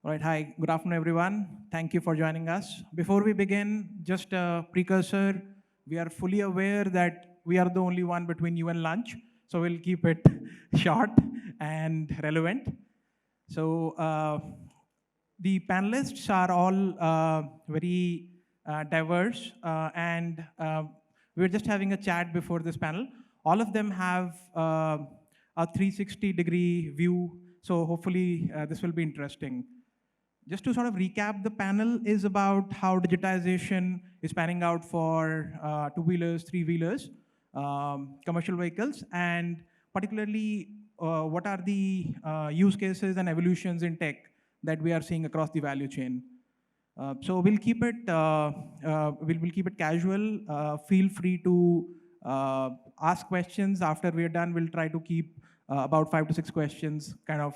All right, hi, good afternoon, everyone. Thank you for joining us. Before we begin, just a precursor, we are fully aware that we are the only one between you and lunch, so we'll keep it short and relevant. So, the panelists are all very diverse, and we were just having a chat before this panel. All of them have a 360-degree view, so hopefully this will be interesting. Just to sort of recap, the panel is about how digitization is panning out for two-wheelers, three-wheelers, commercial vehicles, and particularly what are the use cases and evolutions in tech that we are seeing across the value chain. So we'll keep it casual. Feel free to ask questions after we're done. We'll try to keep about 5 to 6 questions kind of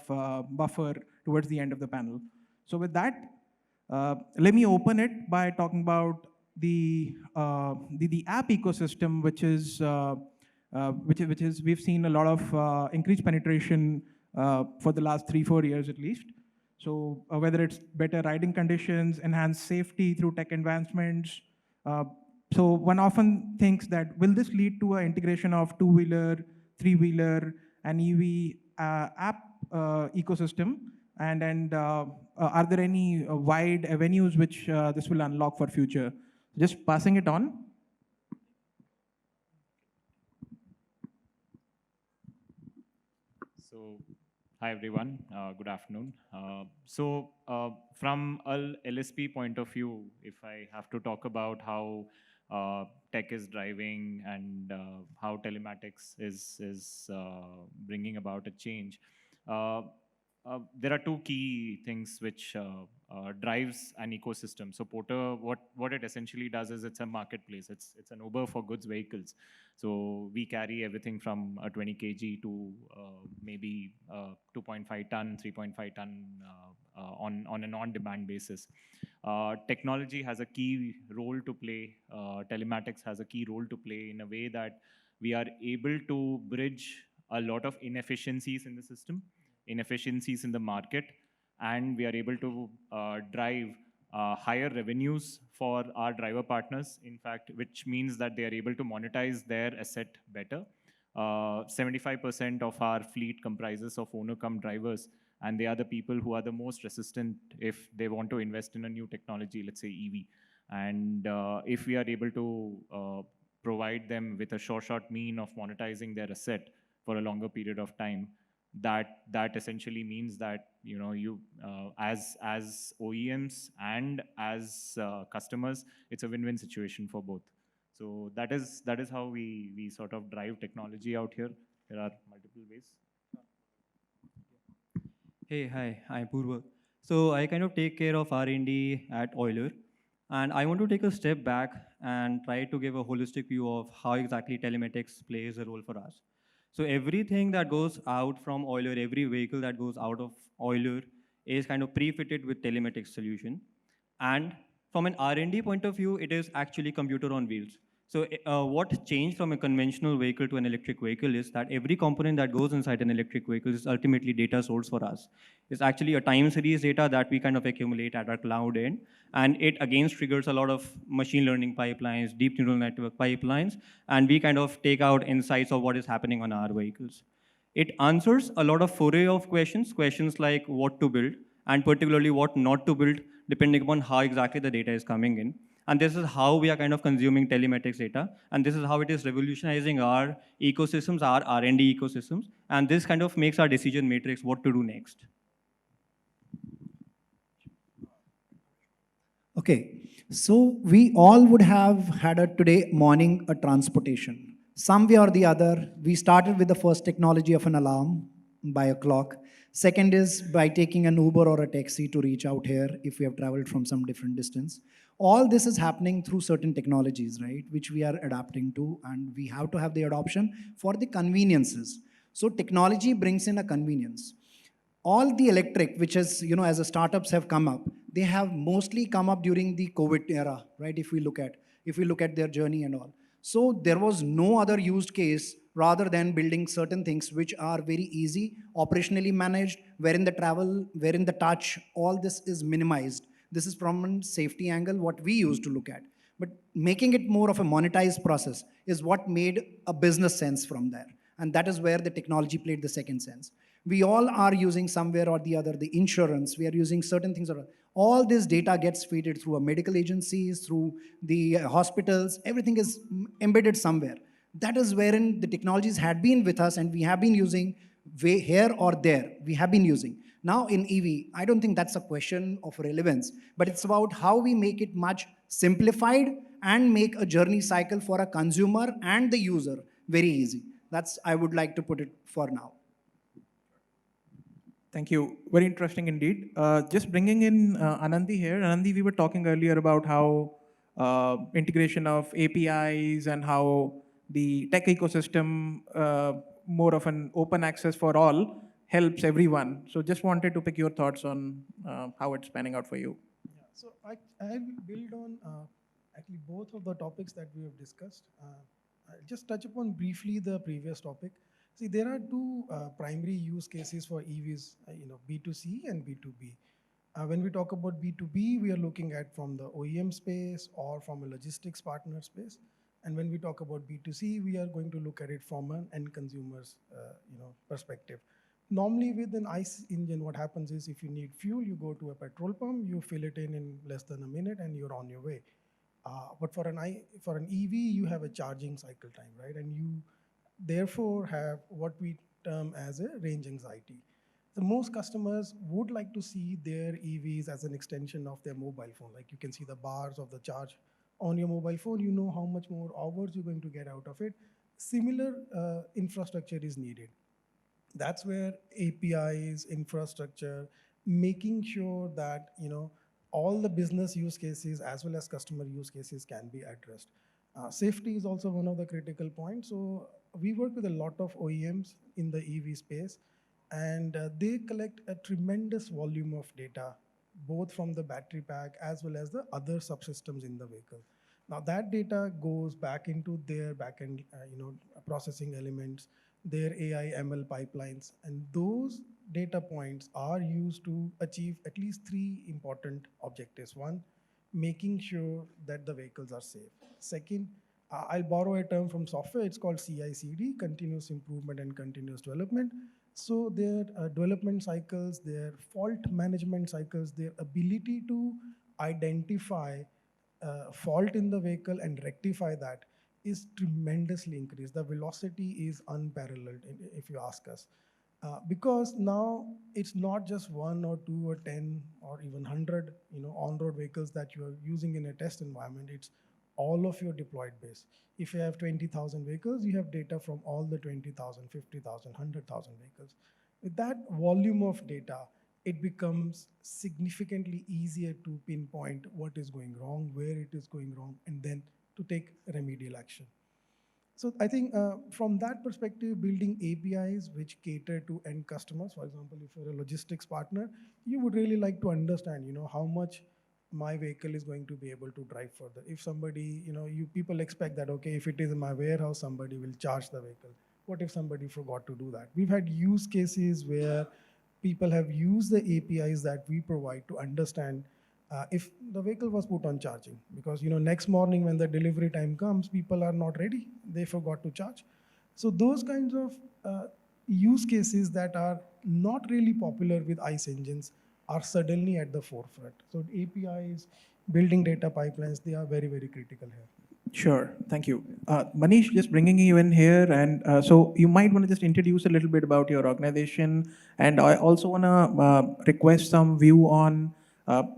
buffer towards the end of the panel. So with that, let me open it by talking about the app ecosystem, which is we've seen a lot of increased penetration for the last 3-4 years at least. So whether it's better riding conditions, enhanced safety through tech advancements. So one often thinks that will this lead to an integration of two-wheeler, three-wheeler, and EV app ecosystem? And are there any wide avenues which this will unlock for future? Just passing it on. So, hi everyone, good afternoon. From a LSP point of view, if I have to talk about how tech is driving and how telematics is bringing about a change, uh, there are two key things which drives an ecosystem. So Porter, what it essentially does is it's a marketplace. It's an Uber for goods vehicles. So we carry everything from a 20 kg to maybe 2.5 ton, 3.5 ton on an on-demand basis. Technology has a key role to play. Telematics has a key role to play in a way that we are able to bridge a lot of inefficiencies in the system, inefficiencies in the market, and we are able to drive higher revenues for our driver partners, in fact, which means that they are able to monetize their asset better. 75% of our fleet comprises of owner-cum drivers, and they are the people who are the most resistant if they want to invest in a new technology, let's say EV. And if we are able to provide them with a short mean of monetizing their asset for a longer period of time, that essentially means that as OEMs and as customers, it's a win-win situation for both. So that is how we sort of drive technology out here. There are multiple ways. Hey, hi, I'm Purva. So I kind of take care of R&D at Euler, and I want to take a step back and try to give a holistic view of how exactly telematics plays a role for us. So everything that goes out from Euler, every vehicle that goes out of Euler is kind of pre-fitted with telematics solution. And from an R&D point of view, it is actually computer on wheels. So what changed from a conventional vehicle to an electric vehicle is that every component that goes inside an electric vehicle is ultimately data source for us. It's actually a time series data that we kind of accumulate at our cloud end, and it again triggers a lot of machine learning pipelines, deep neural network pipelines, and we kind of take out insights of what is happening on our vehicles. It answers a lot of foray of questions like what to build, and particularly what not to build, depending upon how exactly the data is coming in. And this is how we are kind of consuming telematics data. And this is how it is revolutionizing our ecosystems, our R&D ecosystems. And this kind of makes our decision matrix what to do next. Okay, so we all would have had a today morning a transportation. Some way or the other, we started with the first technology of an alarm by a clock. Second is by taking an Uber or a taxi to reach out here if we have traveled from some different distance. All this is happening through certain technologies, right, which we are adapting to, and we have to have the adoption for the conveniences. So technology brings in a convenience. All the electric, which is, as the startups have come up, they have mostly come up during the COVID era, right, if we look at their journey and all. So there was no other used case rather than building certain things which are very easy, operationally managed, wherein the travel, wherein the touch, all this is minimized. This is from a safety angle what we used to look at. But making it more of a monetized process is what made a business sense from there. And that is where the technology played the second sense. We all are using somewhere or the other the insurance, we are using certain things. All this data gets fed through a medical agencies, through the hospitals, everything is embedded somewhere. That is wherein the technologies had been with us and we have been using way here or there, we have been using. Now in EV, I don't think that's a question of relevance, but it's about how we make it much simplified and make a journey cycle for a consumer and the user very easy. That's, I would like to put it for now. Thank you. Very interesting indeed. Just bringing in Anandi here. Anandi, we were talking earlier about how integration of APIs and how the tech ecosystem, more of an open access for all, helps everyone. So just wanted to pick your thoughts on how it's panning out for you. Yeah, so I will build on actually both of the topics that we have discussed. I'll just touch upon briefly the previous topic. See, there are two primary use cases for EVs, B2C and B2B. When we talk about B2B, we are looking at from the OEM space or from a logistics partner space. And when we talk about B2C, we are going to look at it from an end consumer's perspective. Normally with an ICE engine, what happens is if you need fuel, you go to a petrol pump, you fill it in less than a minute and you're on your way. But for an EV, you have a charging cycle time, right? And you therefore have what we term as a range anxiety. So most customers would like to see their EVs as an extension of their mobile phone. Like you can see the bars of the charge on your mobile phone, you know how much more hours you're going to get out of it. Similar infrastructure is needed. That's where APIs, infrastructure, making sure that all the business use cases as well as customer use cases can be addressed. Safety is also one of the critical points. So we work with a lot of OEMs in the EV space, and they collect a tremendous volume of data, both from the battery pack as well as the other subsystems in the vehicle. Now that data goes back into their backend, processing elements, their AI ML pipelines, and those data points are used to achieve at least three important objectives. One, making sure that the vehicles are safe. Second, I'll borrow a term from software, it's called CI/CD, continuous improvement and continuous development. So their development cycles, their fault management cycles, their ability to identify fault in the vehicle and rectify that is tremendously increased. The velocity is unparalleled, if you ask us. Because now it's not just 1 or 2 or 10 or even 100 on-road vehicles that you are using in a test environment. It's all of your deployed base. If you have 20,000 vehicles, you have data from all the 20,000, 50,000, 100,000 vehicles. With that volume of data, it becomes significantly easier to pinpoint what is going wrong, where it is going wrong, and then to take remedial action. So I think from that perspective, building APIs which cater to end customers, for example, if you're a logistics partner, you would really like to understand, how much my vehicle is going to be able to drive further. If somebody, people expect that, okay, if it is in my warehouse, somebody will charge the vehicle. What if somebody forgot to do that? We've had use cases where people have used the APIs that we provide to understand if the vehicle was put on charging, because next morning when the delivery time comes, people are not ready, they forgot to charge. So those kinds of use cases that are not really popular with ICE engines are suddenly at the forefront. So APIs, building data pipelines, they are very, very critical here. Sure, thank you. Manish, just bringing you in here, and so you might want to just introduce a little bit about your organization, and I also want to request some view on,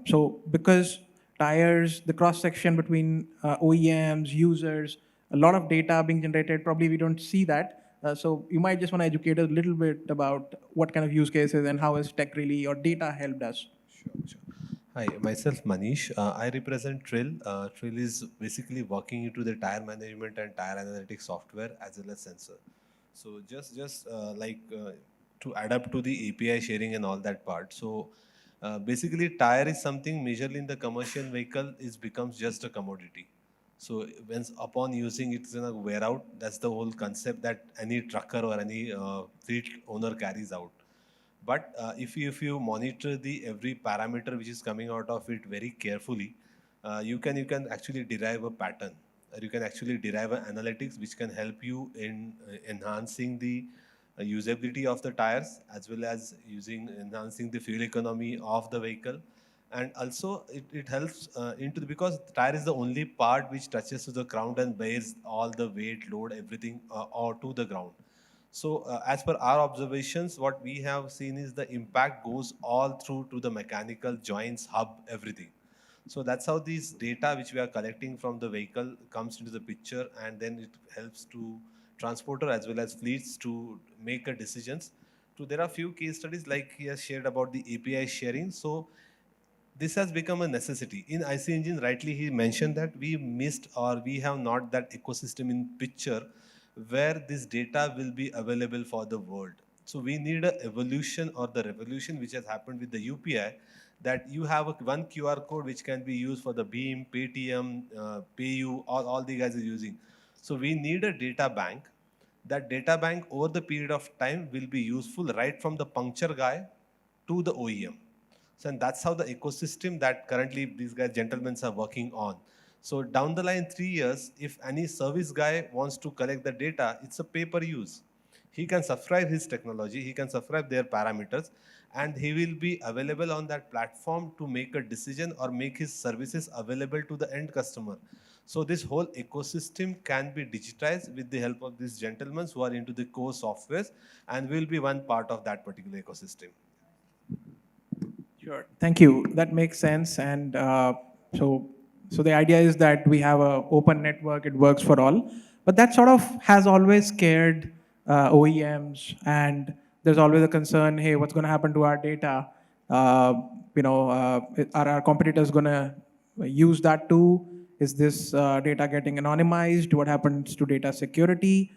so because tires, the cross section between OEMs, users, a lot of data being generated, probably we don't see that. So you might just want to educate us a little bit about what kind of use cases and how has tech really or data helped us. Sure. Hi, myself Manish. I represent Trill. Trill is basically working into the tire management and tire analytics software as well as sensor. So just to adapt to the API sharing and all that part. So basically tire is something majorly in the commercial vehicle becomes just a commodity. So once upon using it's gonna wear out. That's the whole concept that any trucker or any fleet owner carries out. But if you monitor the every parameter which is coming out of it very carefully, you can actually derive a pattern. Or you can actually derive an analytics which can help you in enhancing the usability of the tires, as well as enhancing the fuel economy of the vehicle. And also it helps into the, because the tire is the only part which touches to the ground and bears all the weight, load, everything or to the ground. So as per our observations, what we have seen is the impact goes all through to the mechanical joints, hub, everything. So that's how these data which we are collecting from the vehicle comes into the picture, and then it helps to transporter as well as fleets to make a decisions. So there are few case studies like he has shared about the API sharing. So this has become a necessity. In IC engine, rightly he mentioned that we missed or we have not that ecosystem in picture where this data will be available for the world. So we need a evolution or the revolution which has happened with the UPI, that you have one QR code which can be used for the Beam, Paytm, PayU, all the guys are using. So we need a data bank. That data bank over the period of time will be useful right from the puncture guy to the OEM. So, and that's how the ecosystem that currently these guys, gentlemen, are working on. So down the line, 3 years, if any service guy wants to collect the data, it's a pay-per-use. He can subscribe his technology, he can subscribe their parameters, and he will be available on that platform to make a decision or make his services available to the end customer. So this whole ecosystem can be digitized with the help of these gentlemen who are into the core softwares, and will be one part of that particular ecosystem. Sure. Thank you. That makes sense. And so the idea is that we have a open network. It works for all. But that sort of has always scared OEMs, and there's always a concern. Hey, what's going to happen to our data? Are our competitors going to use that too? Is this data getting anonymized? What happens to data security?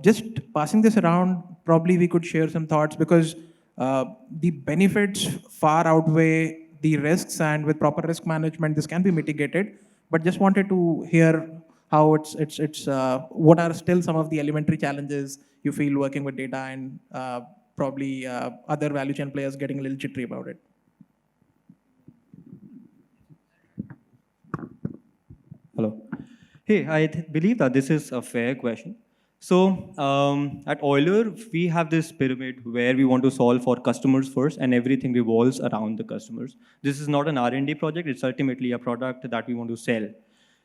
Just passing this around, probably we could share some thoughts, because the benefits far outweigh the risks, and with proper risk management, this can be mitigated. But just wanted to hear how it's what are still some of the elementary challenges you feel working with data, and probably other value chain players getting a little jittery about it. Hello. Hey, I believe that this is a fair question. So at Euler, we have this pyramid where we want to solve for customers first, and everything revolves around the customers. This is not an R&D project. It's ultimately a product that we want to sell.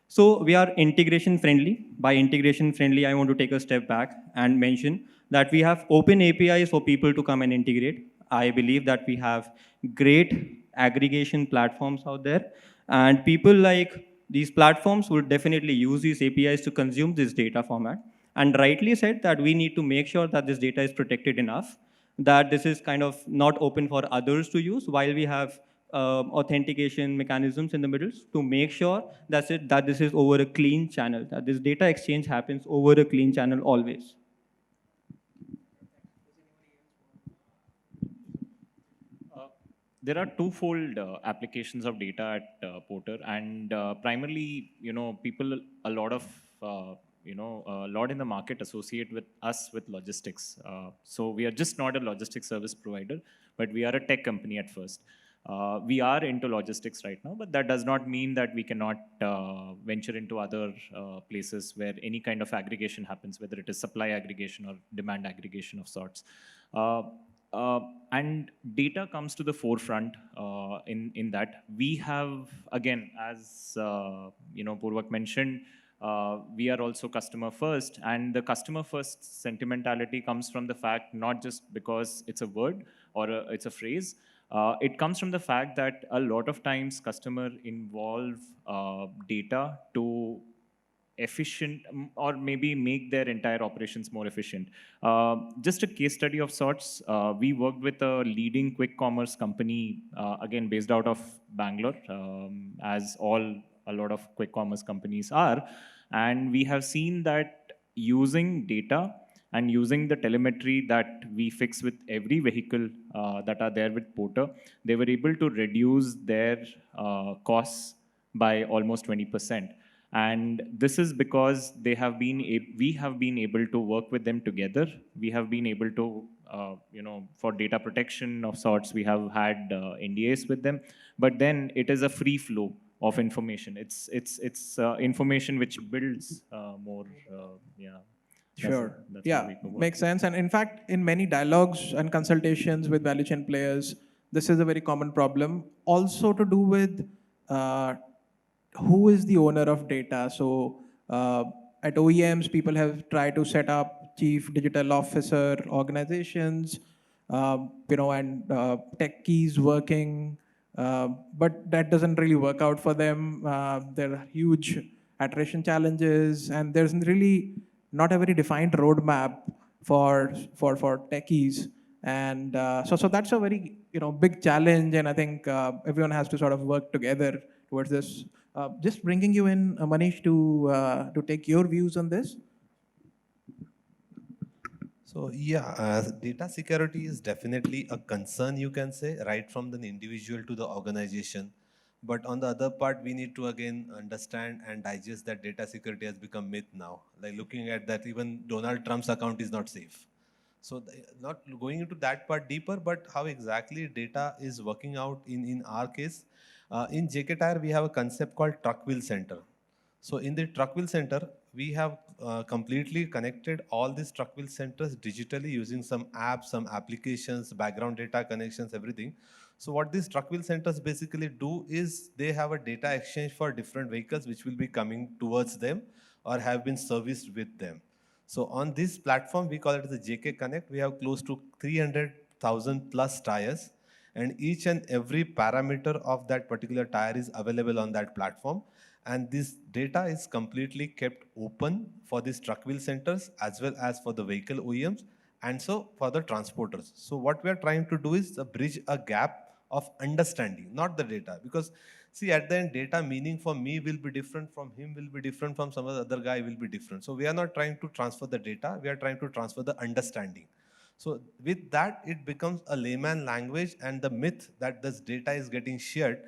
So we are integration friendly. By integration friendly, I want to take a step back and mention that we have open APIs for people to come and integrate. I believe that we have great aggregation platforms out there, and people like these platforms will definitely use these APIs to consume this data format. And rightly said that we need to make sure that this data is protected enough, that this is kind of not open for others to use, while we have authentication mechanisms in the middle to make sure that this is over a clean channel, that this data exchange happens over a clean channel always. There are twofold applications of data at Porter, and primarily, people a lot of a lot in the market associate with us with logistics. So we are just not a logistics service provider, but we are a tech company at first. We are into logistics right now, but that does not mean that we cannot venture into other places where any kind of aggregation happens, whether it is supply aggregation or demand aggregation of sorts. And data comes to the forefront in that. We have, again, as Purvak mentioned, we are also customer first, and the customer first sentimentality comes from the fact not just because it's a word or it's a phrase. It comes from the fact that a lot of times customer involve data to efficient or maybe make their entire operations more efficient. Just a case study of sorts, we worked with a leading quick commerce company, again based out of Bangalore, as a lot of quick commerce companies are. And we have seen that using data and using the telemetry that we fix with every vehicle that are there with Porter, they were able to reduce their costs by almost 20%. And this is because we have been able to work with them together. We have been able to, for data protection of sorts, we have had NDAs with them. But then it is a free flow of information. It's information which builds more. Yeah. Sure. That's what Yeah, we could work makes with. sense. And in fact, in many dialogues and consultations with value chain players, this is a very common problem. Also to do with uh, who is the owner of data. So at OEMs, people have tried to set up chief digital officer organizations, and tech keys working, but that doesn't really work out for them. There are huge attrition challenges, and there's really not a very defined roadmap for techies. And so that's a very big challenge, and I think everyone has to sort of work together towards this. Just bringing you in, Manish, to take your views on this. So yeah, data security is definitely a concern, you can say, right from the individual to the organization. But on the other part, we need to again understand and digest that data security has become myth now. Like looking at that, even Donald Trump's account is not safe. So not going into that part deeper, but how exactly data is working out in our case. In JK Tire, we have a concept called truck wheel center. So in the truck wheel center, we have completely connected all these truck wheel centers digitally using some apps, some applications, background data connections, everything. So what these truck wheel centers basically do is they have a data exchange for different vehicles which will be coming towards them or have been serviced with them. So on this platform, we call it the JK Connect. We have close to 300,000 plus tires, and each and every parameter of that particular tire is available on that platform. And this data is completely kept open for these truck wheel centers as well as for the vehicle OEMs and so for the transporters. So what we are trying to do is bridge a gap of understanding, not the data. Because see, at the end, data meaning for me will be different, from him will be different, from some other guy will be different. So we are not trying to transfer the data, we are trying to transfer the understanding. So with that, it becomes a layman language, and the myth that this data is getting shared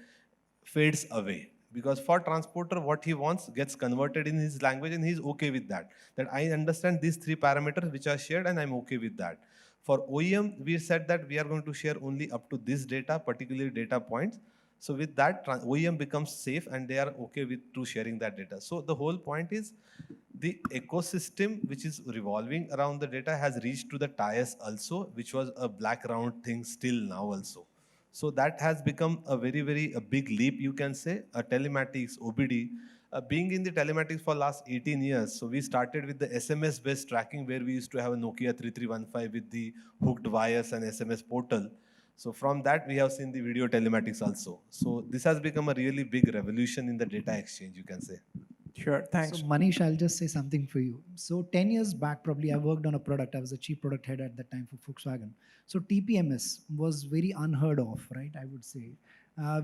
fades away. Because for transporter, what he wants gets converted in his language, and he's okay with that. That I understand these three parameters which are shared, and I'm okay with that. For OEM, we said that we are going to share only up to this data, particularly data points. So with that, OEM becomes safe, and they are okay with to sharing that data. So the whole point is the ecosystem which is revolving around the data has reached to the tires also, which was a black round thing still now also. So that has become a very a big leap, you can say. Telematics, OBD, being in the telematics for last 18 years. So we started with the SMS based tracking, where we used to have a Nokia 3315 with the hooked wires and SMS portal. So from that, we have seen the video telematics also. So this has become a really big revolution in the data exchange, you can say. Sure, thanks. So Manish, I'll just say something for you. So 10 years back, probably I worked on a product. I was a chief product head at that time for Volkswagen. So TPMS was very unheard of, right? I would say,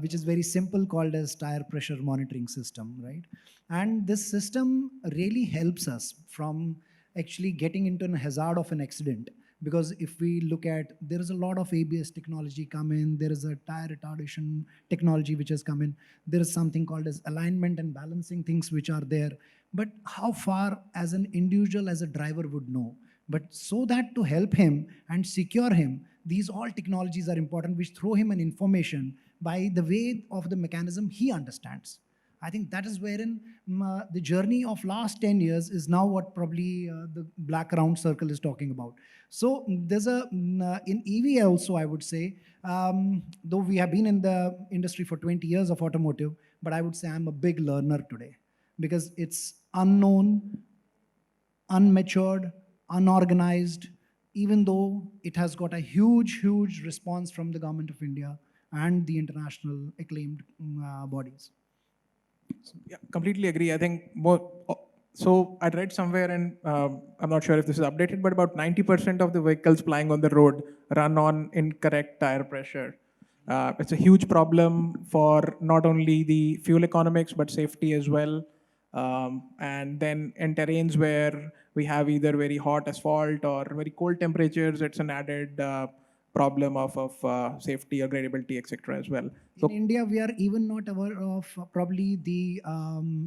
which is very simple, called as tire pressure monitoring system, right? And this system really helps us from actually getting into a hazard of an accident. Because if we look at, there is a lot of ABS technology come in, there is a tire retardation technology which has come in, there is something called as alignment and balancing things which are there. But how far as an individual, as a driver would know? But so that to help him and secure him, these all technologies are important, which throw him an information by the way of the mechanism he understands. I think that is wherein the journey of last 10 years is now what probably the black round circle is talking about. So there's in EV also, I would say, though we have been in the industry for 20 years of automotive, but I would say I'm a big learner today because it's unknown, unmatured, unorganized, even though it has got a huge response from the government of India and the international acclaimed bodies. Yeah, completely agree. I think more. So I read somewhere, and I'm not sure if this is updated, but about 90% of the vehicles plying on the road run on incorrect tire pressure. It's a huge problem for not only the fuel economics but safety as well. And then in terrains where we have either very hot asphalt or very cold temperatures, it's an added problem of safety or gradability, etc. as well. So In India, we are even not aware of probably the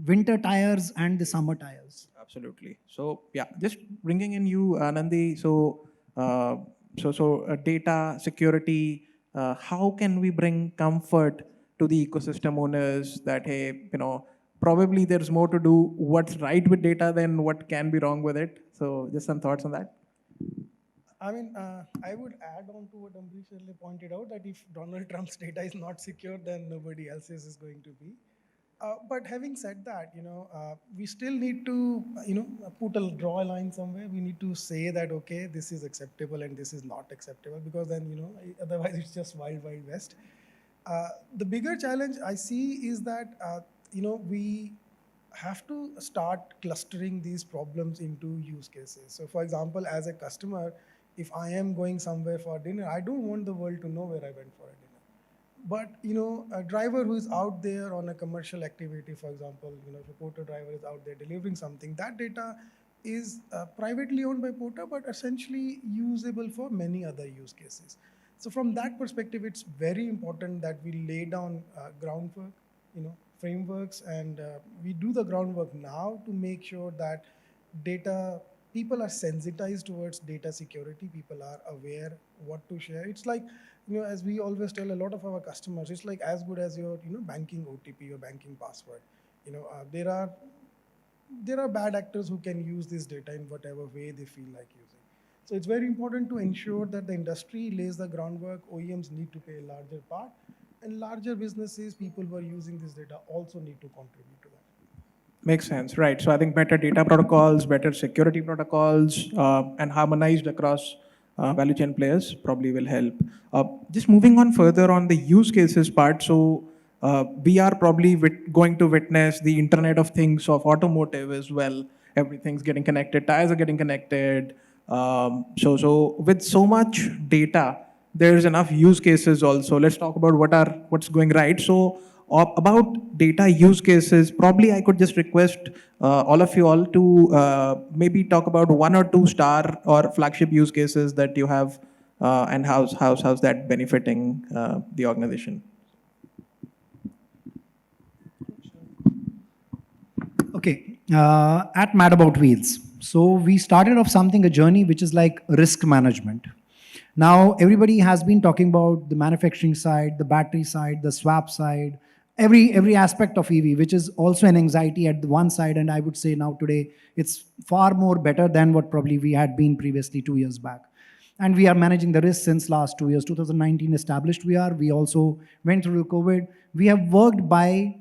winter tires and the summer tires. absolutely. So yeah, just bringing in you, Anandi. So data security. How can we bring comfort to the ecosystem owners that hey, probably there's more to do what's right with data than what can be wrong with it. So just some thoughts on that. I mean, I would add on to what Ambrish earlier pointed out that if Donald Trump's data is not secure, then nobody else's is going to be. But having said that, we still need to, draw a line somewhere. We need to say that, okay, this is acceptable and this is not acceptable, because then, otherwise it's just wild, wild west. The bigger challenge I see is that, we have to start clustering these problems into use cases. So for example, as a customer, if I am going somewhere for dinner, I don't want the world to know where I went for a dinner. But a driver who is out there on a commercial activity, for example, if a porter driver is out there delivering something, that data is privately owned by Porter, but essentially usable for many other use cases. So from that perspective, it's very important that we lay down groundwork, frameworks, and we do the groundwork now to make sure that people are sensitized towards data security. People are aware what to share. It's like, as we always tell a lot of our customers, it's like as good as your, banking OTP or banking password. There are bad actors who can use this data in whatever way they feel like using. So it's very important to ensure that the industry lays the groundwork. OEMs need to play a larger part, and larger businesses, people who are using this data, also need to contribute to that. Makes sense, right? So I think better data protocols, better security protocols, and harmonized across value chain players probably will help. Just moving on further on the use cases part. So we are probably going to witness the Internet of Things of automotive as well. Everything's getting connected, tires are getting connected. So with so much data, there's enough use cases also. Let's talk about what's going right. So about data use cases, probably I could just request all of you all to maybe talk about 1 or 2 star or flagship use cases that you have, and how's that benefiting the organization. Okay, at Mad About Wheels. So we started off a journey which is like risk management. Now everybody has been talking about the manufacturing side, the battery side, the swap side, every aspect of EV, which is also an anxiety at the one side. And I would say now today, it's far more better than what probably we had been previously 2 years back. And we are managing the risk since last 2 years. 2019 established we also went through COVID. We have worked by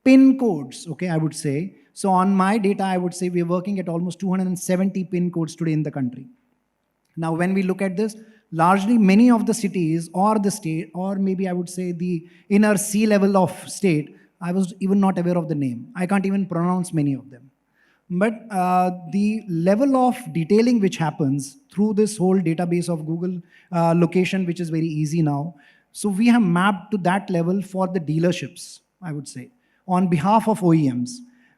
pin codes, okay, I would say. So on my data, I would say we're working at almost 270 pin codes today in the country. Now, when we look at this, largely many of the cities or the state, or maybe I would say the inner C level of state, I was even not aware of the name. I can't even pronounce many of them. But the level of detailing which happens through this whole database of Google location, which is very easy now. So we have mapped to that level for the dealerships, I would say, on behalf of OEMs,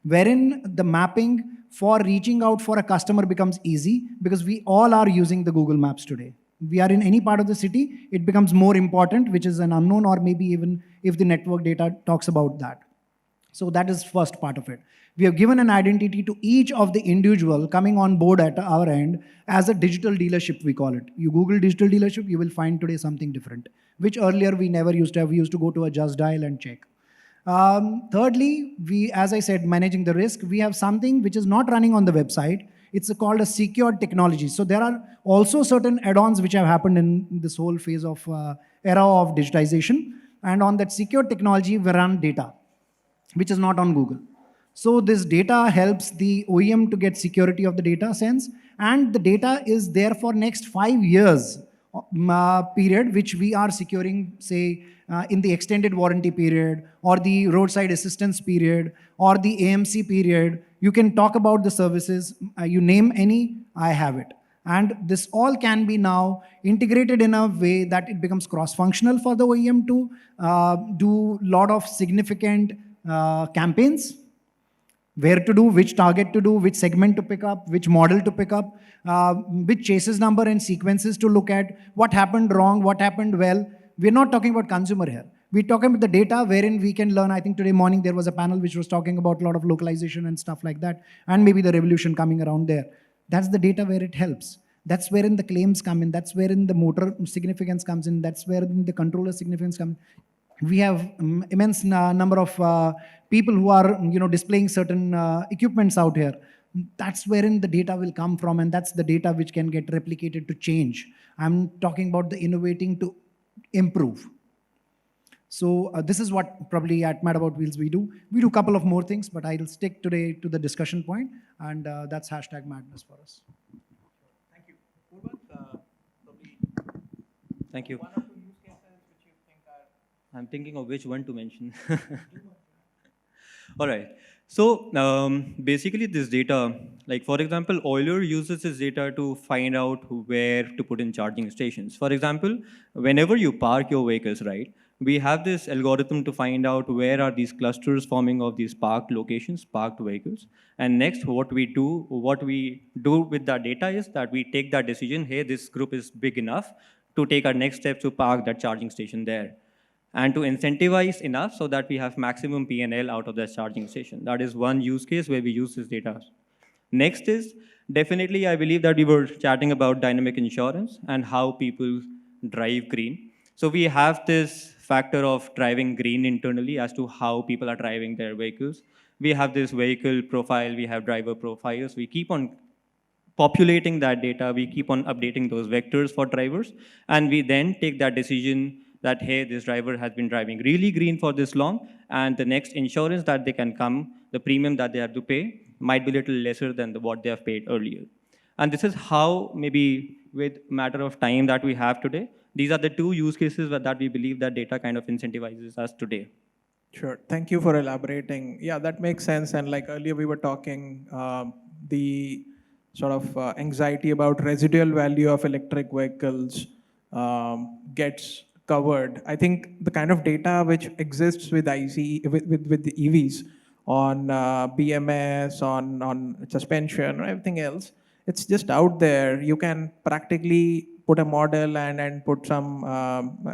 wherein the mapping for reaching out for a customer becomes easy because we all are using the Google Maps today. We are in any part of the city, it becomes more important, which is an unknown, or maybe even if the network data talks about that. So that is first part of it. We have given an identity to each of the individual coming on board at our end as a digital dealership, we call it. You Google digital dealership, you will find today something different, which earlier we never used to have. We used to go to a Just Dial and check. Thirdly, as I said, managing the risk, we have something which is not running on the website. It's called a secured technology. So there are also certain add-ons which have happened in this whole phase of era of digitization. And on that secured technology, we run data, which is not on Google. So this data helps the OEM to get security of the data sense, and the data is there for next 5 years period, which we are securing, say, in the extended warranty period, or the roadside assistance period, or the AMC period. You can talk about the services, you name any, I have it. And this all can be now integrated in a way that it becomes cross-functional for the OEM to do a lot of significant campaigns. where to do, which target to do, which segment to pick up, which model to pick up, which chases number and sequences to look at, what happened wrong, what happened well. We're not talking about consumer here. We're talking about the data wherein we can learn. I think today morning there was a panel which was talking about a lot of localization and stuff like that, and maybe the revolution coming around there. That's the data where it helps. That's wherein the claims come in. That's wherein the motor significance comes in. That's wherein the controller significance comes in. We have immense number of people who are displaying certain equipments out here. That's wherein the data will come from, and that's the data which can get replicated to change. I'm talking about the innovating to improve. So this is what probably at Mad About Wheels we do. We do a couple of more things, but I'll stick today to the discussion point, and that's hashtag madness for us. Thank you. Purvat, probably Thank you. one or two use cases which you think are I'm thinking of which one to mention. All right. So basically this data, like for example, Euler uses this data to find out where to put in charging stations. For example, whenever you park your vehicles, right, we have this algorithm to find out where are these clusters forming of these parked locations, parked vehicles. And next, what we do with that data is that we take that decision, hey, this group is big enough to take our next steps to park that charging station there, and to incentivize enough so that we have maximum PNL out of that charging station. That is one use case where we use this data. Next is, definitely I believe that we were chatting about dynamic insurance and how people drive green. So we have this factor of driving green internally as to how people are driving their vehicles. We have this vehicle profile, we have driver profiles. We keep on populating that data, we keep on updating those vectors for drivers, and we then take that decision that, hey, this driver has been driving really green for this long, and the next insurance that they can come, the premium that they have to pay might be a little lesser than what they have paid earlier. And this is how, maybe with matter of time that we have today, these are the two use cases that we believe that data kind of incentivizes us today. Sure. Thank you for elaborating. Yeah, that makes sense. And like earlier we were talking, the sort of anxiety about residual value of electric vehicles gets covered. I think the kind of data which exists with with the EVs on BMS, on suspension, or everything else, it's just out there. You can practically put a model and put some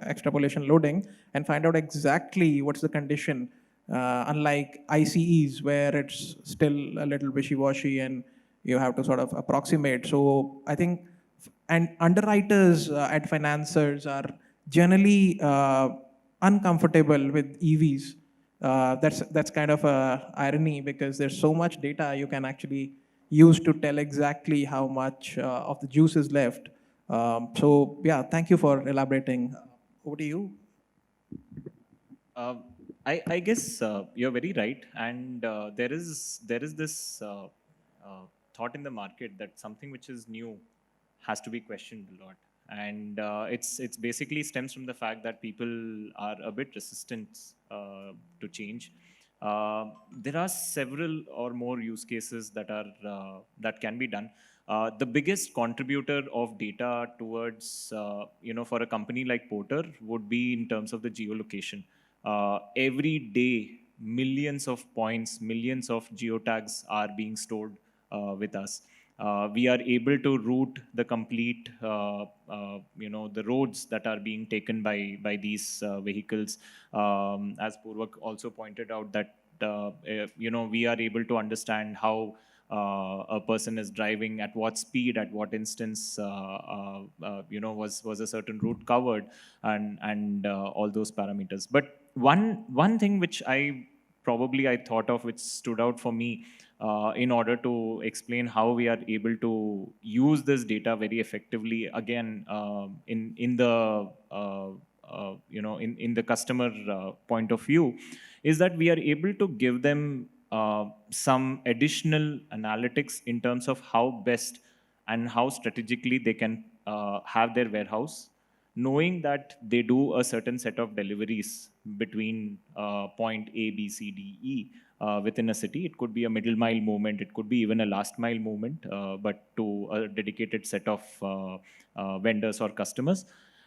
extrapolation loading and find out exactly what's the condition, unlike ICEs where it's still a little wishy-washy and you have to sort of approximate. So I think, and underwriters at financiers are generally uncomfortable with EVs. That's kind of a irony because there's so much data you can actually use to tell exactly how much of the juice is left. So yeah, thank you for elaborating. Over to you. I guess you're very right, and there is this thought in the market that something which is new has to be questioned a lot, and it's basically stems from the fact that people are a bit resistant to change. There are several or more use cases that are that can be done. The biggest contributor of data towards, for a company like Porter would be in terms of the geolocation. Every day, millions of points, millions of geotags are being stored with us. We are able to route the complete, the roads that are being taken by these vehicles. As Purvak also pointed out, that we are able to understand how a person is driving, at what speed, at what instance, was a certain route covered, and all those parameters. But one thing which I thought of, which stood out for me, in order to explain how we are able to use this data very effectively, again, in the in the customer point of view, is that we are able to give them some additional analytics in terms of how best and how strategically they can have their warehouse, knowing that they do a certain set of deliveries between point A, B, C, D, E within a city. It could be a middle mile movement, it could be even a last mile movement, but to a dedicated set of vendors or customers.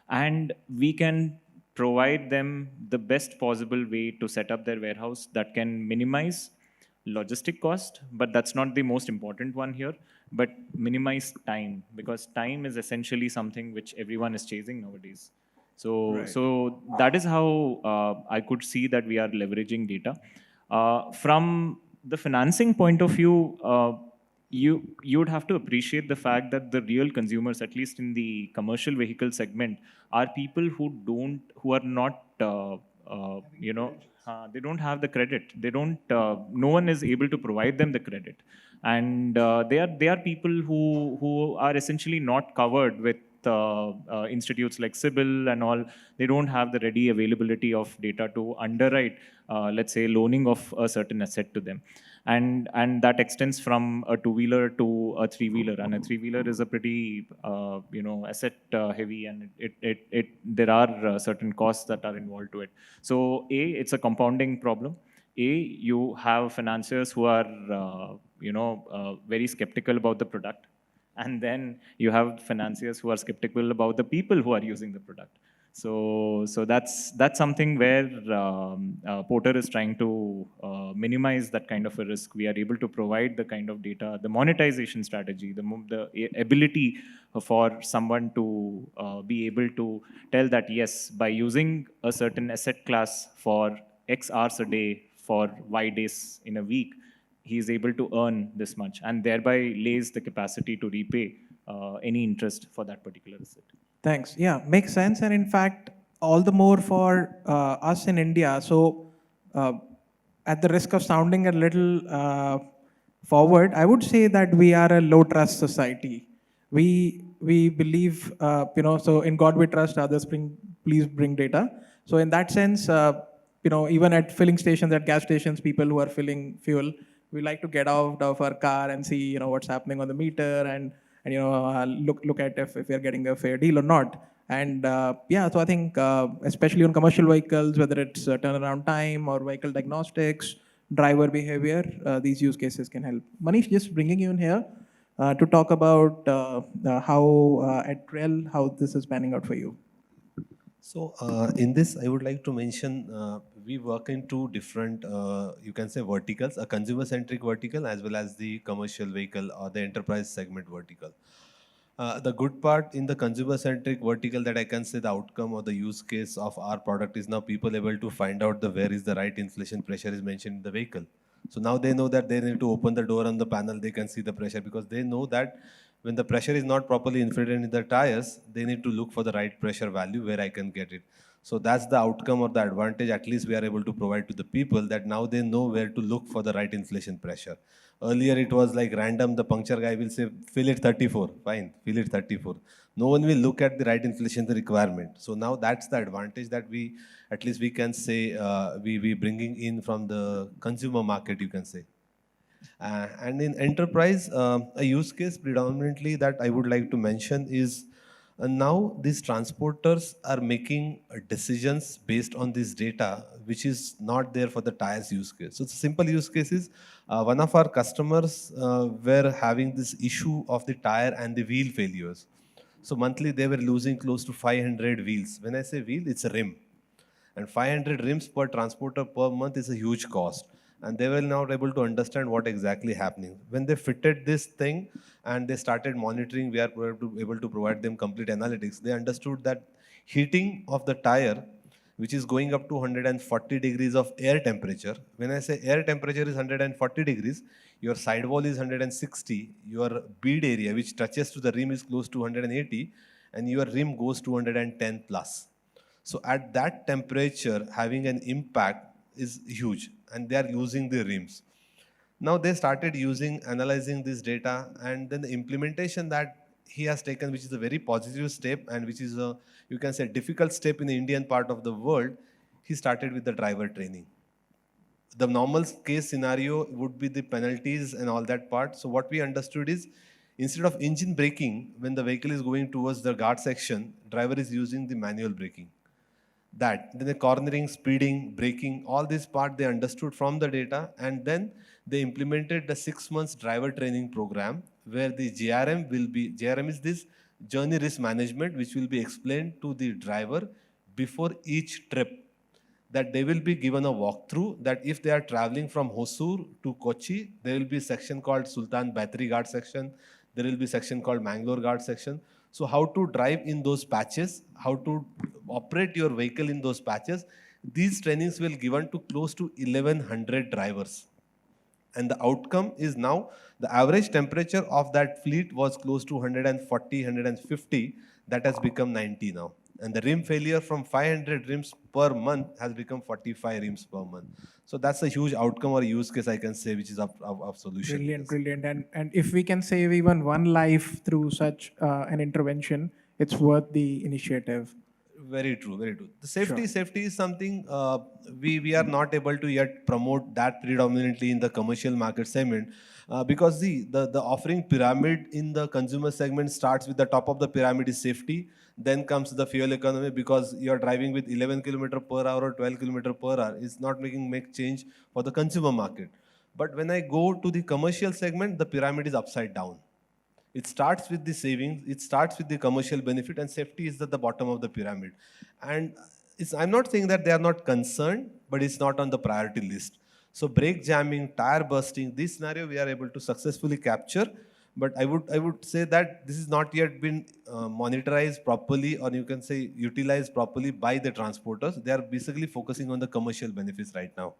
And we can provide them the best possible way to set up their warehouse that can minimize logistic cost, but that's not the most important one here, but minimize time, because time is essentially something which everyone is chasing nowadays. So that is how I could see that we are leveraging data. From the financing point of view, you would have to appreciate the fact that the real consumers, at least in the commercial vehicle segment, are people who are not they don't have the credit. They don't. No one is able to provide them the credit, and they are people who are essentially not covered with institutes like CIBIL and all. They don't have the ready availability of data to underwrite, let's say, loaning of a certain asset to them, and that extends from a two-wheeler to a three-wheeler, and a three-wheeler is a pretty asset heavy, and it there are certain costs that are involved to it. So it's a compounding problem. You have financiers who are very skeptical about the product, and then you have financiers who are skeptical about the people who are using the product. So that's something where Porter is trying to minimize that kind of a risk. We are able to provide the kind of data, the monetization strategy, the ability for someone to be able to tell that yes, by using a certain asset class for X hours a day for Y days in a week, he is able to earn this much, and thereby lays the capacity to repay any interest for that particular asset. Thanks. Yeah, makes sense. And in fact, all the more for us in India. So, at the risk of sounding a little forward, I would say that we are a low trust society. We believe, so in God we trust, others please bring data. So in that sense, even at filling stations, at gas stations, people who are filling fuel, we like to get out of our car and see, what's happening on the meter, and look at if we are getting a fair deal or not. And so I think especially on commercial vehicles, whether it's turnaround time or vehicle diagnostics, driver behavior, these use cases can help. Manish, just bringing you in here to talk about how at Trail, how this is panning out for you. So in this, I would like to mention we work in two different, you can say, verticals: a consumer-centric vertical as well as the commercial vehicle or the enterprise segment vertical. The good part in the consumer-centric vertical that I can say the outcome or the use case of our product is now people able to find out where is the right inflation pressure is mentioned in the vehicle. So now they know that they need to open the door on the panel, they can see the pressure, because they know that when the pressure is not properly inflated in the tires, they need to look for the right pressure value where I can get it. So that's the outcome or the advantage at least we are able to provide to the people, that now they know where to look for the right inflation pressure. Earlier it was like random, the puncture guy will say, fill it 34, fine, fill it 34. No one will look at the right inflation requirement. So now that's the advantage that we, at least we can say, we bringing in from the consumer market, you can say. And in enterprise, a use case predominantly that I would like to mention is now these transporters are making decisions based on this data, which is not there for the tires use case. So it's a simple use case is one of our customers were having this issue of the tire and the wheel failures. So monthly they were losing close to 500 wheels. When I say wheel, it's a rim. And 500 rims per transporter per month is a huge cost. And they were not able to understand what exactly happening. When they fitted this thing and they started monitoring, we are able to provide them complete analytics. They understood that heating of the tire, which is going up to 140 degrees of air temperature. When I say air temperature is 140 degrees, your sidewall is 160, your bead area, which touches to the rim, is close to 180, and your rim goes to 110 plus. So at that temperature, having an impact is huge, and they are using the rims. Now they started analyzing this data, and then the implementation that he has taken, which is a very positive step, and which is a, you can say, difficult step in the Indian part of the world, he started with the driver training. The normal case scenario would be the penalties and all that part. So what we understood is, instead of engine braking, when the vehicle is going towards the guard section, driver is using the manual braking. Then the cornering, speeding, braking, all this part they understood from the data, and then they implemented the 6 months driver training program where the GRM is this journey risk management, which will be explained to the driver before each trip. that they will be given a walkthrough that if they are traveling from Hosur to Kochi, there will be a section called Sultan Battery Ghat section. There will be a section called Mangalore Ghat section. So how to drive in those patches, how to operate your vehicle in those patches. These trainings will given to close to 1100 drivers. And the outcome is now the average temperature of that fleet was close to 140, 150. That has become 90 now. And the rim failure from 500 rims per month has become 45 rims per month. So that's a huge outcome or use case I can say, which is of solution. Brilliant, brilliant. And if we can save even one life through such an intervention, it's worth the initiative. Very true, very true. The safety, Sure. safety is something we are not able to yet promote that predominantly in the commercial market segment because the offering pyramid in the consumer segment starts with the top of the pyramid is safety, then comes the fuel economy because you're driving with 11 kilometer per hour or 12 kilometer per hour is not make change for the consumer market. But when I go to the commercial segment, the pyramid is upside down. It starts with the savings, it starts with the commercial benefit, and safety is at the bottom of the pyramid. And I'm not saying that they are not concerned, but it's not on the priority list. So brake jamming, tire bursting, this scenario we are able to successfully capture. But I would say that this has not yet been monetized properly, or you can say utilized properly by the transporters. They are basically focusing on the commercial benefits right now.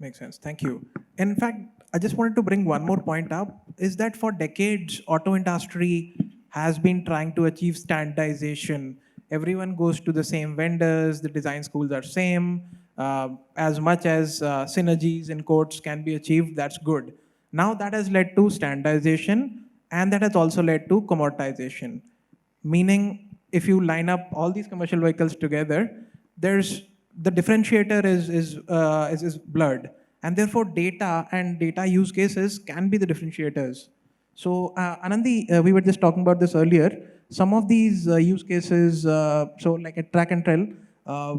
Makes sense. Thank you. In fact, I just wanted to bring one more point up, is that for decades, auto industry has been trying to achieve standardization. Everyone goes to the same vendors, the design schools are same. As much as synergies in quotes can be achieved, that's good. Now that has led to standardization, and that has also led to commoditization. Meaning, if you line up all these commercial vehicles together, there's the differentiator is blurred, and therefore data and data use cases can be the differentiators. So Anandi, we were just talking about this earlier. Some of these use cases, so like a track and trail,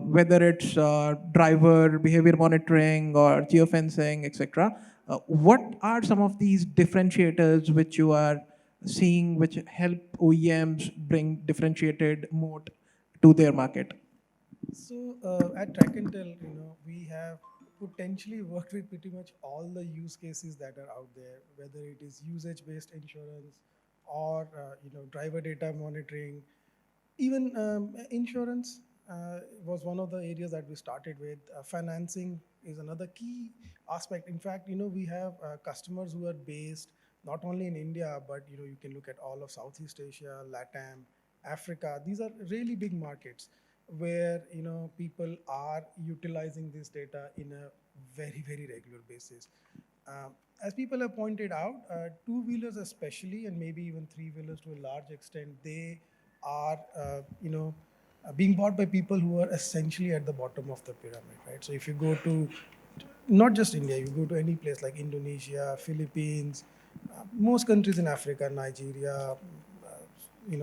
whether it's driver behavior monitoring or geofencing, etc. What are some of these differentiators which you are seeing which help OEMs bring differentiated moat to their market? So at Track and Tell, we have potentially worked with pretty much all the use cases that are out there, whether it is usage-based insurance or driver data monitoring. Even insurance was one of the areas that we started with. Financing is another key aspect. In fact, we have customers who are based not only in India, but you can look at all of Southeast Asia, LATAM, Africa. These are really big markets where people are utilizing this data in a very, very regular basis. As people have pointed out, two-wheelers especially, and maybe even three-wheelers to a large extent, they are being bought by people who are essentially at the bottom of the pyramid, right? So if you go to not just India, you go to any place like Indonesia, Philippines, most countries in Africa, Nigeria,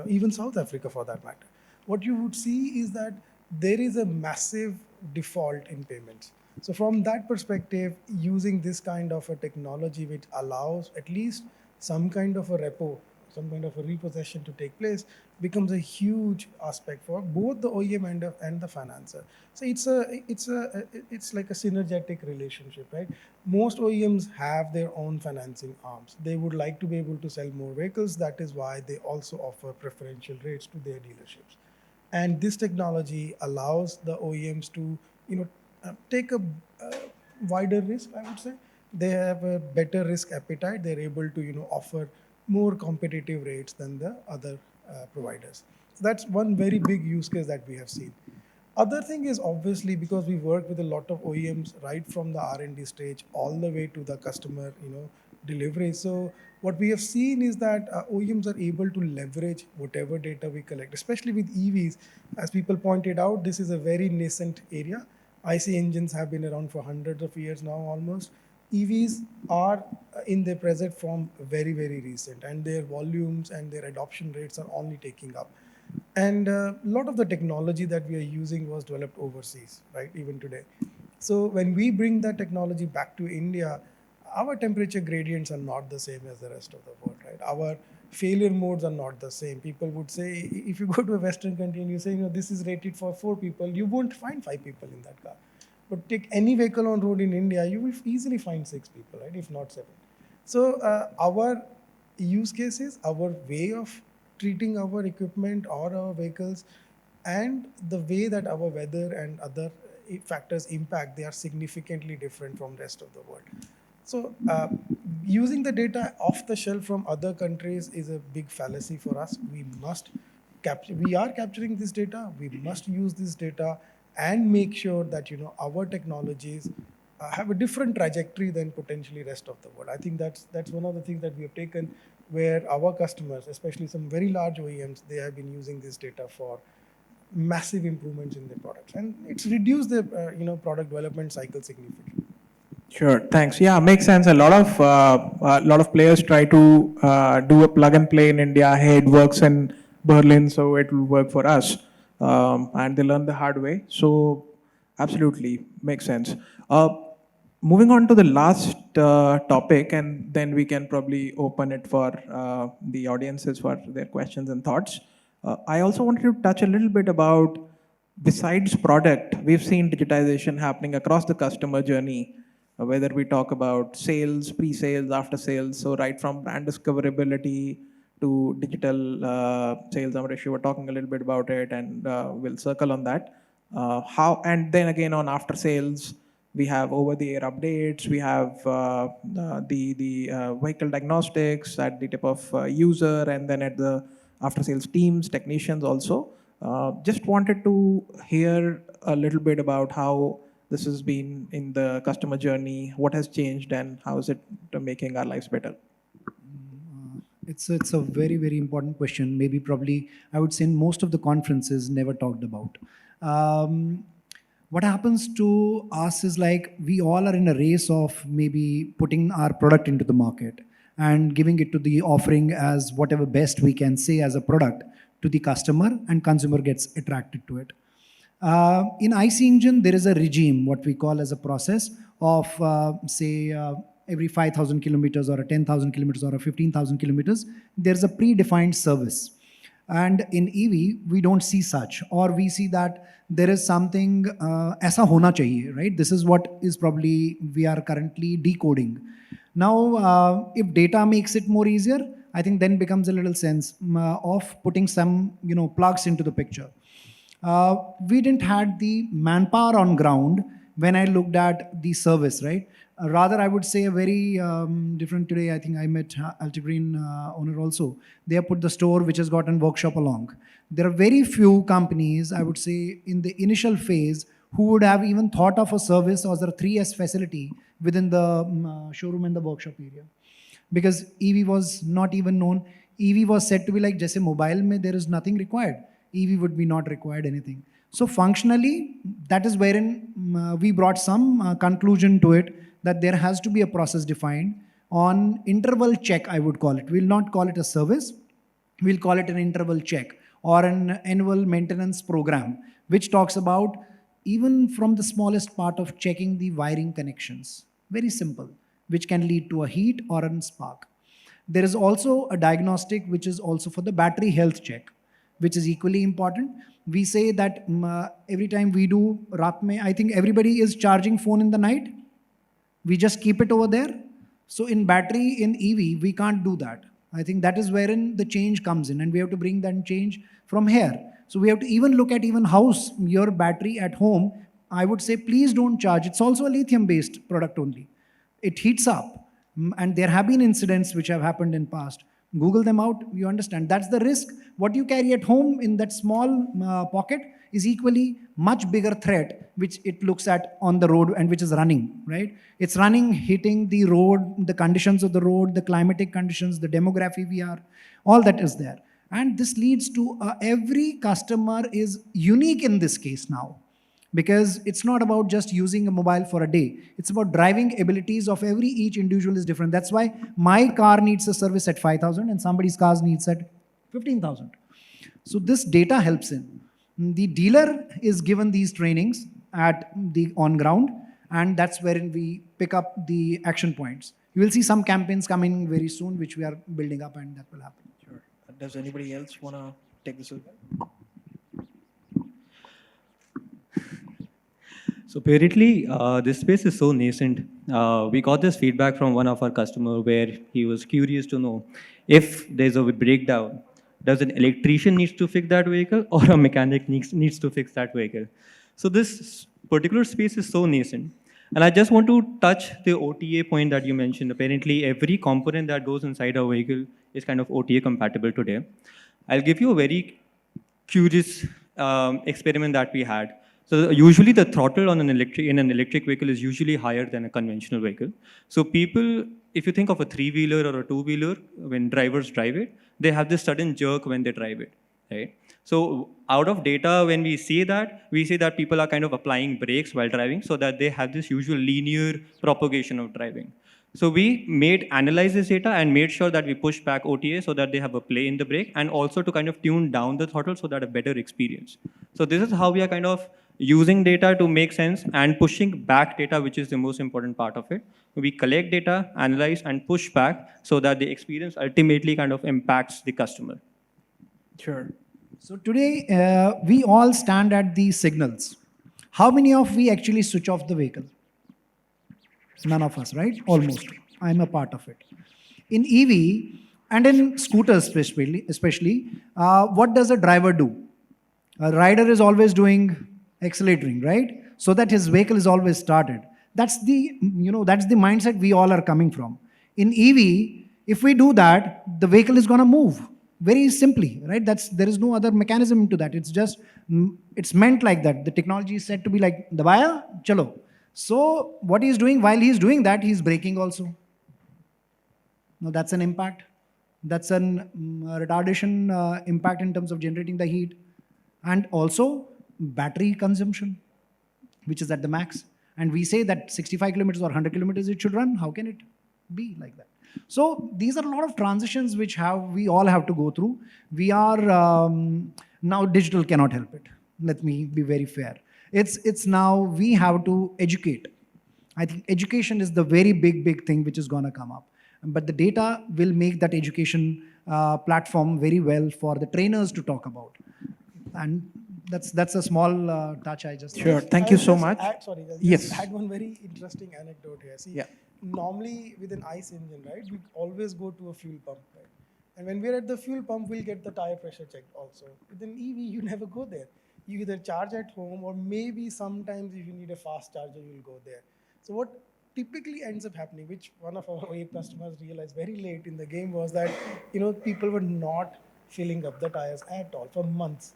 even South Africa for that matter, what you would see is that there is a massive default in payments. So from that perspective, using this kind of a technology which allows at least some kind of a repo, some kind of a repossession to take place, becomes a huge aspect for both the OEM and the financer. So it's like a synergetic relationship, right? Most OEMs have their own financing arms. They would like to be able to sell more vehicles. That is why they also offer preferential rates to their dealerships. And this technology allows the OEMs to, take a wider risk, I would say. They have a better risk appetite. They're able to, offer more competitive rates than the other providers. So that's one very big use case that we have seen. Other thing is obviously because we work with a lot of OEMs right from the R&D stage all the way to the customer, delivery. So what we have seen is that OEMs are able to leverage whatever data we collect, especially with EVs. As people pointed out, this is a very nascent area. IC engines have been around for hundreds of years now almost. EVs are in their present form very, very recent, and their volumes and their adoption rates are only taking up. And a lot of the technology that we are using was developed overseas, right, even today. So when we bring that technology back to India, our temperature gradients are not the same as the rest of the world, right? Our failure modes are not the same. People would say, if you go to a Western country and you say, this is rated for 4 people, you won't find 5 people in that car. But take any vehicle on road in India, you will easily find 6 people, right, if not 7. So our use cases, our way of treating our equipment or our vehicles, and the way that our weather and other factors impact, they are significantly different from rest of the world. So using the data off the shelf from other countries is a big fallacy for us. We must capture. We are capturing this data. We must use this data and make sure that our technologies have a different trajectory than potentially rest of the world. I think that's one of the things that we have taken, where our customers, especially some very large OEMs, they have been using this data for massive improvements in their products, and it's reduced the product development cycle significantly. Sure, thanks. Yeah, makes sense. A lot of players try to do a plug and play in India. Hey, it works in Berlin, so it will work for us, and they learn the hard way. So, absolutely makes sense. Moving on to the last topic, and then we can probably open it for the audiences for their questions and thoughts. I also wanted to touch a little bit about, besides product, we've seen digitization happening across the customer journey, whether we talk about sales, pre-sales, after sales. So right from brand discoverability to digital sales. Amresh, you were talking a little bit about it, and we'll circle on that. And then again on after sales, we have over-the-air updates. We have the vehicle diagnostics at the tip of user, and then at the after-sales teams, technicians also. Just wanted to hear a little bit about how this has been in the customer journey, what has changed, and how is it making our lives better? It's a very, very important question. Maybe probably I would say in most of the conferences never talked about. What happens to us is like we all are in a race of maybe putting our product into the market and giving it to the offering as whatever best we can say as a product to the customer, and consumer gets attracted to it. In IC engine, there is a regime, what we call as a process of, every 5,000 kilometers or a 10,000 kilometers or a 15,000 kilometers, there's a predefined service. And in EV, we don't see such, or we see that there is something, aisa hona chahiye, right? This is what is probably we are currently decoding. Now, if data makes it more easier, I think then becomes a little sense of putting some, plugs into the picture. We didn't had the manpower on ground when I looked at the service, right? Rather, I would say a very different today. I think I met Altigreen owner also. They have put the store which has gotten workshop along. There are very few companies, I would say, in the initial phase who would have even thought of a service or a 3S facility within the showroom and the workshop area. Because EV was not even known. EV was said to be like, jaise mobile mein there is nothing required. EV would be not required anything. So functionally, that is wherein we brought some conclusion to it, that there has to be a process defined on interval check, I would call it. We'll not call it a service. We'll call it an interval check or an annual maintenance program, which talks about even from the smallest part of checking the wiring connections. Very simple, which can lead to a heat or a spark. There is also a diagnostic, which is also for the battery health check, which is equally important. We say that every time we do raat mein, I think everybody is charging phone in the night. We just keep it over there. So in battery, in EV, we can't do that. I think that is wherein the change comes in, and we have to bring that change from here. So we have to even look at even house, your battery at home. I would say, please don't charge. It's also a lithium-based product only. It heats up. And there have been incidents which have happened in past. Google them out, you understand. That's the risk. What you carry at home in that small pocket is equally much bigger threat, which it looks at on the road and which is running, right? It's running, hitting the road, the conditions of the road, the climatic conditions, the demography we are, all that is there. And this leads to every customer is unique in this case now. Because it's not about just using a mobile for a day. It's about driving abilities of each individual is different. That's why my car needs a service at 5,000 and somebody's car needs at 15,000. So this data helps in. The dealer is given these trainings at the on ground, and that's wherein we pick up the action points. You will see some campaigns coming very soon, which we are building up, and that will happen. Sure. Does anybody else want to take this as well? So apparently, this space is so nascent. We got this feedback from one of our customer where he was curious to know if there's a breakdown, does an electrician needs to fix that vehicle or a mechanic needs to fix that vehicle? So this particular space is so nascent. And I just want to touch the OTA point that you mentioned. Apparently, every component that goes inside a vehicle is kind of OTA compatible today. I'll give you a very curious experiment that we had. So usually the throttle on in an electric vehicle is usually higher than a conventional vehicle. So people, if you think of a three-wheeler or a two-wheeler, when drivers drive it, they have this sudden jerk when they drive it, right? So out of data, when we say that people are kind of applying brakes while driving so that they have this usual linear propagation of driving. So we analyze this data and made sure that we push back OTA so that they have a play in the brake and also to kind of tune down the throttle so that a better experience. So this is how we are kind of using data to make sense and pushing back data, which is the most important part of it. We collect data, analyze, and push back so that the experience ultimately kind of impacts the customer. Sure. So today, we all stand at the signals. How many of we actually switch off the vehicle? None of us, right? Almost. I'm a part of it. In EV and in scooters especially, what does a driver do? A rider is always doing accelerating, right? So that his vehicle is always started. That's the mindset we all are coming from. In EV, if we do that, the vehicle is going to move very simply, right? There is no other mechanism to that. It's just it's meant like that. The technology is said to be like dabaya, chalo. So what he's doing while he's doing that, he's braking also. Now that's an impact. That's an retardation impact in terms of generating the heat, and also battery consumption, which is at the max. And we say that 65 kilometers or 100 kilometers it should run. How can it be like that? So these are a lot of transitions which we all have to go through. We are now digital cannot help it. Let me be very fair. It's now we have to educate. I think education is the very big thing which is going to come up. But the data will make that education platform very well for the trainers to talk about. And that's a small touch I just. Sure. Thank you so much. I'll Yes. just add one very interesting anecdote here. See, Yeah. normally with an ICE engine, right, we always go to a fuel pump, right? And when we're at the fuel pump, we'll get the tire pressure checked also. With an EV, you never go there. You either charge at home or maybe sometimes if you need a fast charger, you'll go there. So what typically ends up happening, which one of our OE customers realized very late in the game, was that people were not filling up the tires at all for months.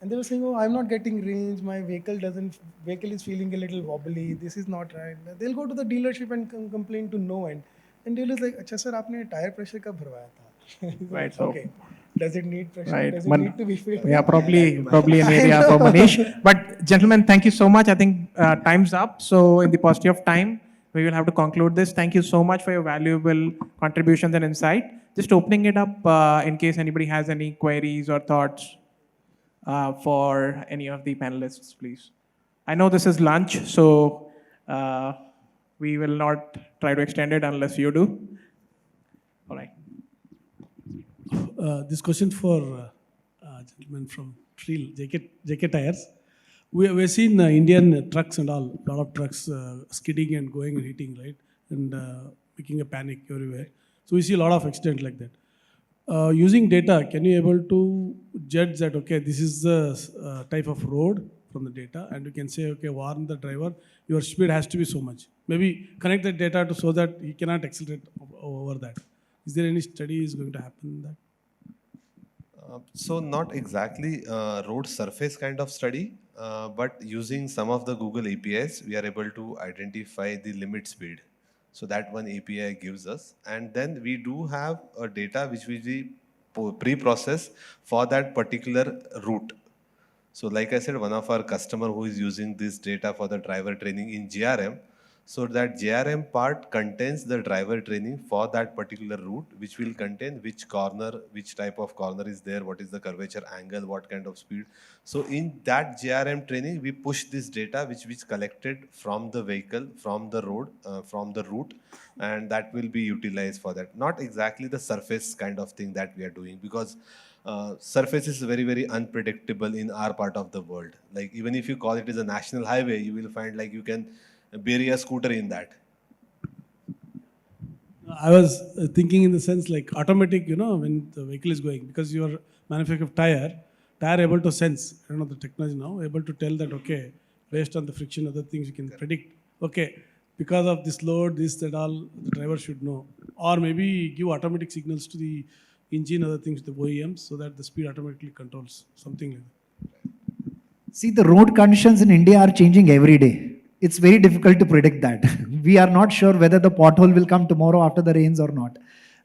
And they were saying, oh, I'm not getting range, my vehicle is feeling a little wobbly, this is not right. They'll go to the dealership and complain to no end. And dealer's like, acha sir, aapne tire pressure kab bharwaya tha? Right, so- Okay. Does it need pressure? Right. Does it need to be filled? Yeah, probably an area for Manish. But gentlemen, thank you so much. I think time's up. So in the paucity of time, we will have to conclude this. Thank you so much for your valuable contributions and insight. Just opening it up in case anybody has any queries or thoughts for any of the panelists, please. I know this is lunch, so we will not try to extend it unless you do. All right. This question for gentleman from Trill, JK Tires. We've seen Indian trucks and all, a lot of trucks skidding and going and hitting, right? And making a panic everywhere. So we see a lot of accidents like that. Using data, can you able to judge that, okay, this is the type of road from the data, and you can say, okay, warn the driver, your speed has to be so much. Maybe connect the data so that he cannot accelerate over that. Is there any study is going to happen in that? So not exactly road surface kind of study, but using some of the Google APIs, we are able to identify the limit speed. So that one API gives us. And then we do have a data which we pre-process for that particular route. So like I said, one of our customer who is using this data for the driver training in GRM, so that GRM part contains the driver training for that particular route, which will contain which corner, which type of corner is there, what is the curvature angle, what kind of speed. So in that GRM training, we push this data which collected from the vehicle, from the road, from the route, and that will be utilized for that. Not exactly the surface kind of thing that we are doing, because surface is very, very unpredictable in our part of the world. Like even if you call it as a national highway, you will find like you can bury a scooter in that. I was thinking in the sense like automatic, when the vehicle is going, because your manufacturer of tire able to sense, the technology now, able to tell that, okay, based on the friction, other things you can predict, okay, because of this load, this, that all, the driver should know. Or maybe give automatic signals to the engine, other things, the OEMs, so that the speed automatically controls, something like that. See, the road conditions in India are changing every day. It's very difficult to predict that. We are not sure whether the pothole will come tomorrow after the rains or not.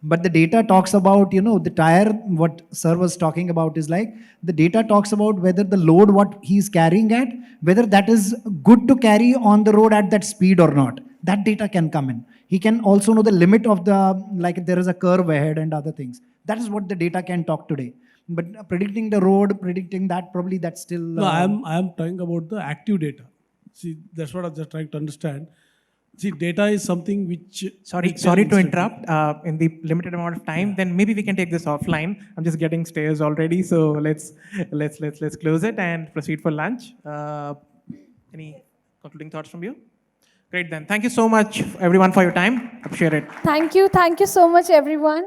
But the data talks about, the tire, what Sir was talking about is like, the data talks about whether the load what he's carrying at, whether that is good to carry on the road at that speed or not. That data can come in. He can also know the limit of the, like there is a curve ahead and other things. That is what the data can talk today. But predicting the road, predicting that, probably that's still... No, I am talking about the active data. See, that's what I'm just trying to understand. See, data is something which... Sorry to interrupt. In the limited amount of time, then maybe we can take this offline. I'm just getting stares already, so let's close it and proceed for lunch. Any concluding thoughts from you? Great then. Thank you so much, everyone, for your time. Appreciate it. Thank you so much, everyone.